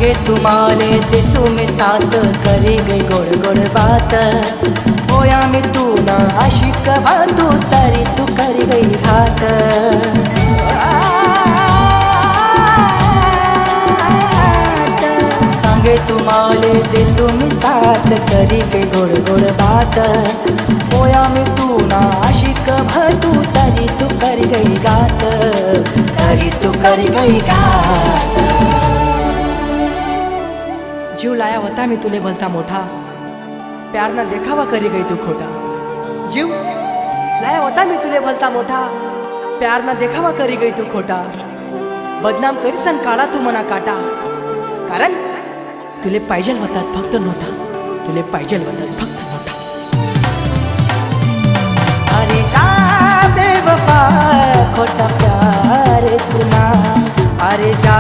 संगे तुम्हारे देसू में साथ करी गई गोड़ गोड़ बात। होया में तू ना आशिक तू तारी तू कर गई घात। संगे तुम्हारे देसू में साथ करी गई गोड़ गोड़ बात। होया में तू ना आशिक तू तारी तू कर गई घात। तारी तू कर गई घात। जीव लाया होता मी तुले बोलता मोठा, प्यार ना देखावा करी गई तू खोटा। जीव लाया होता मी तुले बोलता मोठा, प्यार ना देखावा करी गई तू खोटा। बदनाम करीसन काढा तू मना काटा, कारण तुले पाहिजेल होतात फक्त नोटा, तुले पाहिजेल होतात फक्त नोटा। अरे जा बेवफा खोटा प्यार तुना, अरे जा।